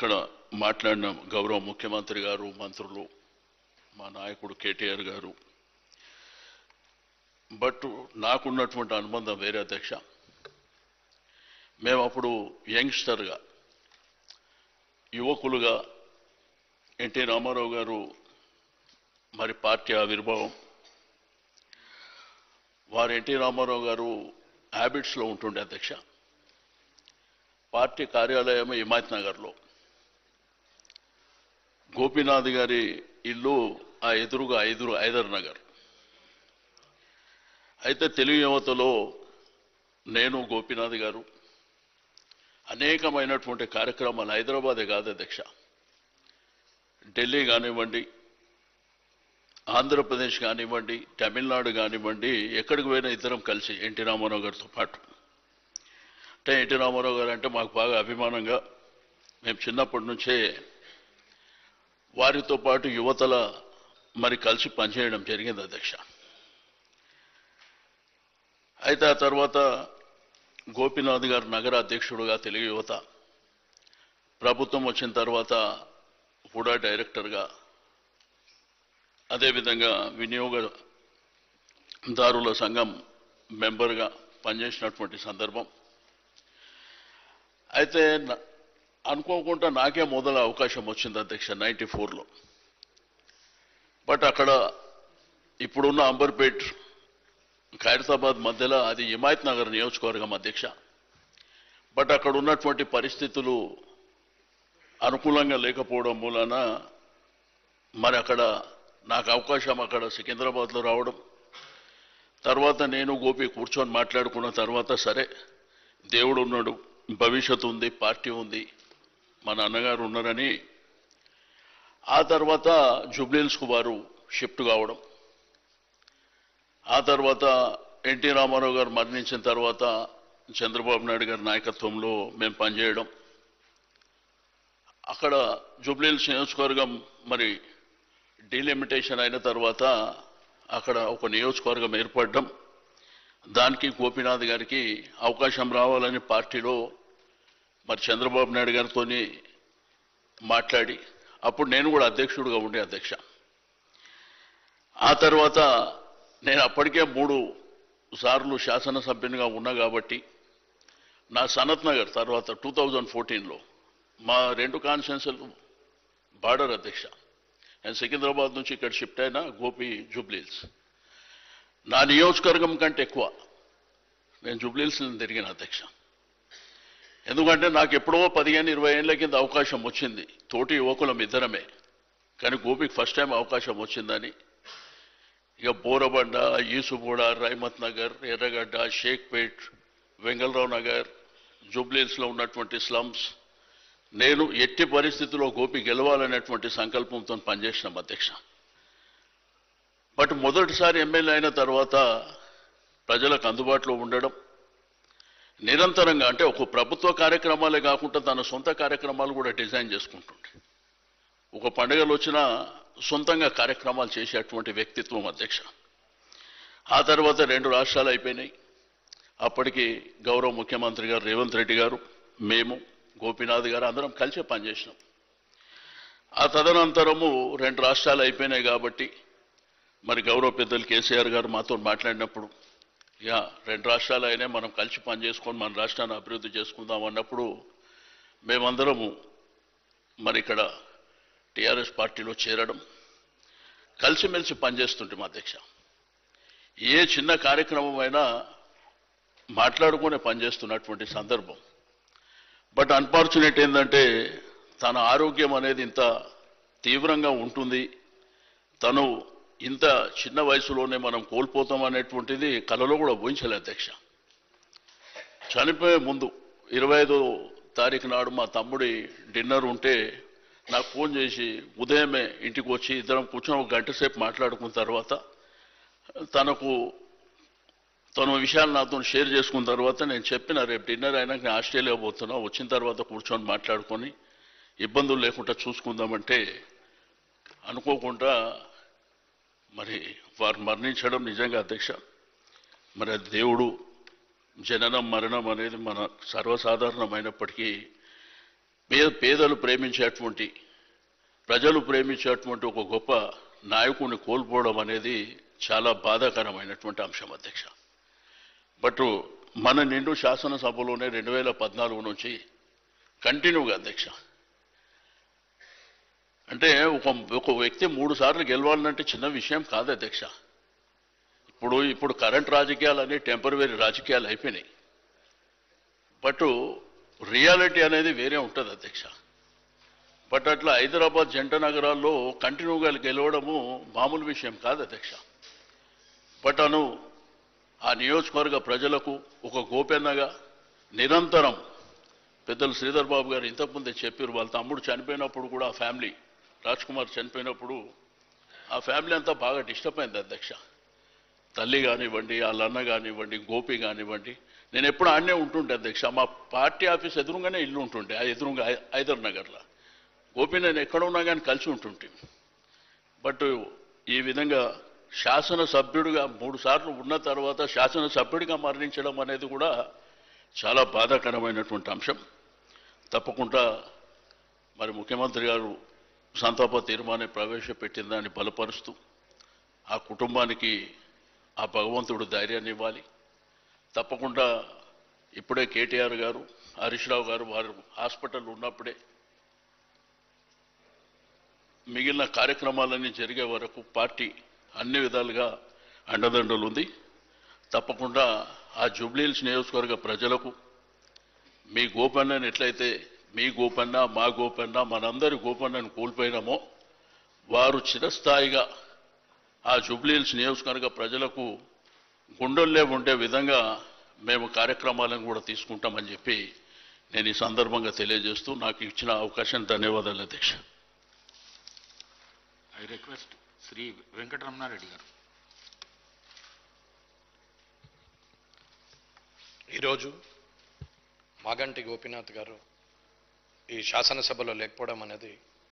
ఇక్కడ మాట్లాడిన గౌరవ ముఖ్యమంత్రి గారు, మంత్రులు, మా నాయకుడు కేటీఆర్ గారు, బట్ నాకున్నటువంటి అనుబంధం వేరే అధ్యక్ష. మేము అప్పుడు యంగ్స్టర్గా, యువకులుగా ఎన్టీ రామారావు గారు మరి పార్టీ ఆవిర్భావం, వారు ఎన్టీ రామారావు గారు హ్యాబిట్స్లో ఉంటుండే అధ్యక్ష. పార్టీ కార్యాలయం హిమాయత్ నగర్లో, గోపీనాథ్ గారి ఇల్లు ఆ ఎదురుగా హైదర్ నగర్. అయితే తెలుగు యువతలో నేను, గోపీనాథ్ గారు అనేకమైనటువంటి కార్యక్రమాలు, హైదరాబాదే కాదు అధ్యక్ష, ఢిల్లీ కానివ్వండి, ఆంధ్రప్రదేశ్ కానివ్వండి, తమిళనాడు కానివ్వండి, ఎక్కడికి పోయినా ఇద్దరం కలిసి ఎన్టీ రామారావు గారితో పాటు. అంటే ఎన్టీ రామారావు గారు అంటే మాకు బాగా అభిమానంగా, మేము చిన్నప్పటి నుంచే వారితో పాటు యువతల మరి కలిసి పనిచేయడం జరిగింది అధ్యక్ష. అయితే ఆ తర్వాత గోపీనాథ్ గారు నగర అధ్యక్షుడుగా తెలుగు యువత, ప్రభుత్వం వచ్చిన తర్వాత కూడా డైరెక్టర్గా, అదేవిధంగా వినియోగదారుల సంఘం మెంబర్గా పనిచేసినటువంటి సందర్భం. అయితే అనుకోకుండా నాకే మొదల అవకాశం వచ్చింది అధ్యక్ష 94లో. బట్ అక్కడ ఇప్పుడున్న అంబర్పేట్, ఖైరతాబాద్ మధ్యలో అది హిమాయత్ నగర్ నియోజకవర్గం అధ్యక్ష. బట్ అక్కడ ఉన్నటువంటి పరిస్థితులు అనుకూలంగా లేకపోవడం మూలన మరి అక్కడ నాకు అవకాశం అక్కడ సికింద్రాబాద్లో రావడం, తర్వాత నేను గోపి కూర్చొని మాట్లాడుకున్న తర్వాత సరే దేవుడు ఉన్నాడు, భవిష్యత్తు ఉంది, పార్టీ ఉంది, మా నాన్నగారు ఉన్నారని ఆ తర్వాత జూబ్లీహిల్స్కు వారు షిఫ్ట్ కావడం, ఆ తర్వాత ఎన్టీ రామారావు గారు మరణించిన తర్వాత చంద్రబాబు నాయుడు గారి నాయకత్వంలో మేము పనిచేయడం, అక్కడ జూబ్లీహిల్స్ నియోజకవర్గం మరి డీలిమిటేషన్ అయిన తర్వాత అక్కడ ఒక నియోజకవర్గం ఏర్పడడం, దానికి గోపీనాథ్ గారికి అవకాశం రావాలని పార్టీలో మరి చంద్రబాబు నాయుడు గారితో మాట్లాడి, అప్పుడు నేను కూడా అధ్యక్షుడిగా ఉండే అధ్యక్ష. ఆ తర్వాత నేను అప్పటికే 3 సార్లు శాసనసభ్యునిగా ఉన్నా కాబట్టి నా సనత్ నగర్ తర్వాత 2014లో మా 2 కాన్స్టిట్యున్సీలు బార్డర్ అధ్యక్ష. నేను సికింద్రాబాద్ నుంచి ఇక్కడ షిఫ్ట్ అయినా, గోపి జూబ్లీహిల్స్. నా నియోజకవర్గం కంటే ఎక్కువ నేను జూబ్లీహిల్స్ తిరిగిన అధ్యక్ష. ఎందుకంటే నాకు ఎప్పుడో 15-20 ఏళ్ల కింద అవకాశం వచ్చింది, తోటి యువకులం ఇద్దరమే, కానీ గోపికి ఫస్ట్ టైం అవకాశం వచ్చిందని ఇక బోరబండ, యూసుఫ్గూడ, రైమత్ నగర్, ఎర్రగడ్డ, షేక్పేట్, వెంగళరావు నగర్, జూబ్లీహిల్స్లో ఉన్నటువంటి స్లమ్స్, నేను ఎట్టి పరిస్థితుల్లో గోపి గెలవాలనేటువంటి సంకల్పంతో పనిచేసినాం అధ్యక్ష. బట్ మొదటిసారి ఎమ్మెల్యే అయిన తర్వాత ప్రజలకు అందుబాటులో ఉండడం, నిరంతరంగా అంటే ఒక ప్రభుత్వ కార్యక్రమాలే కాకుండా తన సొంత కార్యక్రమాలు కూడా డిజైన్ చేసుకుంటుండే, ఒక పండుగలు వచ్చినా సొంతంగా కార్యక్రమాలు చేసేటువంటి వ్యక్తిత్వం అధ్యక్ష. ఆ తర్వాత 2 రాష్ట్రాలు అయిపోయినాయి. అప్పటికి గౌరవ ముఖ్యమంత్రి గారు రేవంత్ రెడ్డి గారు, మేము, గోపీనాథ్ గారు అందరం కలిసి పనిచేసినాం. ఆ తదనంతరము 2 రాష్ట్రాలు అయిపోయినాయి కాబట్టి మరి గౌరవ పెద్దలు కేసీఆర్ గారు మాతో మాట్లాడినప్పుడు, 2 రాష్ట్రాలు అయినాయి, మనం కలిసి పనిచేసుకొని మన రాష్ట్రాన్ని అభివృద్ధి చేసుకుందాం అన్నప్పుడు మేమందరము మరి ఇక్కడ టీఆర్ఎస్ పార్టీలో చేరడం, కలిసిమెలిసి పనిచేస్తుంటాం అధ్యక్ష. ఏ చిన్న కార్యక్రమం అయినా మాట్లాడుకునే పనిచేస్తున్నటువంటి సందర్భం. బట్ అన్ఫార్చునేట్ ఏంటంటే తన ఆరోగ్యం అనేది ఇంత తీవ్రంగా ఉంటుంది, తను ఇంత చిన్న వయసులోనే మనం కోల్పోతాం అనేటువంటిది కలలో కూడా ఊహించలే అధ్యక్ష. చనిపోయే ముందు 25వ తారీఖు నాడు మా తమ్ముడి డిన్నర్ ఉంటే నాకు ఫోన్ చేసి ఉదయమే ఇంటికి వచ్చి ఇద్దరం కూర్చొని 1 గంట సేపు మాట్లాడుకున్న తర్వాత తన విషయాలు నాతో షేర్ చేసుకున్న తర్వాత నేను చెప్పిన, రేపు డిన్నర్ అయినాక నేను ఆస్ట్రేలియా పోతున్నా, వచ్చిన తర్వాత కూర్చొని మాట్లాడుకొని ఇబ్బందులు లేకుండా చూసుకుందామంటే అనుకోకుండా మరి వారు మరణించడం నిజంగా అధ్యక్ష మరి అది దేవుడు జననం మరణం అనేది మన సర్వసాధారణమైనప్పటికీ పేదలు ప్రేమించేటువంటి ప్రజలు ప్రేమించేటువంటి ఒక గొప్ప నాయకుడిని కోల్పోవడం అనేది చాలా బాధాకరమైనటువంటి అంశం అధ్యక్ష. బట్ మన నిండు శాసనసభలోనే 2014 నుంచి కంటిన్యూగా అధ్యక్ష, అంటే ఒక వ్యక్తి 3 సార్లు గెలవాలంటే చిన్న విషయం కాదు అధ్యక్ష. ఇప్పుడు కరెంట్ రాజకీయాలు అన్ని టెంపరరీ రాజకీయాలు అయిపోయినాయి. బట్ రియాలిటీ అనేది వేరే ఉంటుంది అధ్యక్ష. బట్ అట్లా హైదరాబాద్ జంట నగరాల్లో కంటిన్యూగా గెలవడము మామూలు విషయం కాదు అధ్యక్ష. బట్ ఆ నియోజకవర్గ ప్రజలకు ఒక గోపెన్నగా నిరంతరం పెద్దలు శ్రీధర్ బాబు గారు ఇంతకుముందే చెప్పారు, వాళ్ళ తమ్ముడు చనిపోయినప్పుడు కూడా ఆ ఫ్యామిలీ రాజ్ కుమార్ చనిపోయినప్పుడు ఆ ఫ్యామిలీ అంతా బాగా డిస్టర్బ్ అయింది అధ్యక్ష. తల్లి కానివ్వండి, వాళ్ళ అన్న కానివ్వండి, గోపి కానివ్వండి, నేను ఎప్పుడు ఆడనే ఉంటుండే అధ్యక్ష. మా పార్టీ ఆఫీస్ ఎదురుగానే ఇల్లు ఉంటుండే, ఆ ఎదురుగా హైదర్ నగర్లో. గోపి నేను ఎక్కడ ఉన్నా కానీ కలిసి ఉంటుంటే. బట్ ఈ విధంగా శాసనసభ్యుడిగా 3 సార్లు ఉన్న తర్వాత శాసనసభ్యుడిగా మరణించడం అనేది కూడా చాలా బాధాకరమైనటువంటి అంశం. తప్పకుండా మరి ముఖ్యమంత్రి గారు సంతాప తీర్మానం ప్రవేశపెట్టిన దాన్ని బలపరుస్తూ ఆ కుటుంబానికి ఆ భగవంతుడు ధైర్యాన్ని ఇవ్వాలి. తప్పకుండా ఇప్పుడే కేటీఆర్ గారు, హరీష్ రావు గారు వారు హాస్పిటల్లో ఉన్నప్పుడే మిగిలిన కార్యక్రమాలన్నీ జరిగే వరకు పార్టీ అన్ని విధాలుగా అండదండలు ఉంది. తప్పకుండా ఆ జూబ్లీహిల్స్ నియోజకవర్గ ప్రజలకు మీ గోపన్నని ఎట్లయితే మీ గోపన్న, మా గోపన్న, మనందరి గోపన్నను కోల్పోయినామో వారు చిరస్థాయిగా ఆ జూబ్లీహిల్స్ నియోజకవర్గ ప్రజలకు గుండెల్లో ఉండే విధంగా మేము కార్యక్రమాలను కూడా తీసుకుంటామని చెప్పి నేను ఈ సందర్భంగా తెలియజేస్తూ నాకు ఇచ్చిన అవకాశం ధన్యవాదాలు అధ్యక్ష. ఐ రిక్వెస్ట్ శ్రీ వెంకటరమణారెడ్డి గారు. ఈరోజు మాగంటి గోపీనాథ్ గారు ఈ శాసనసభలో లేకపోవడం అనేది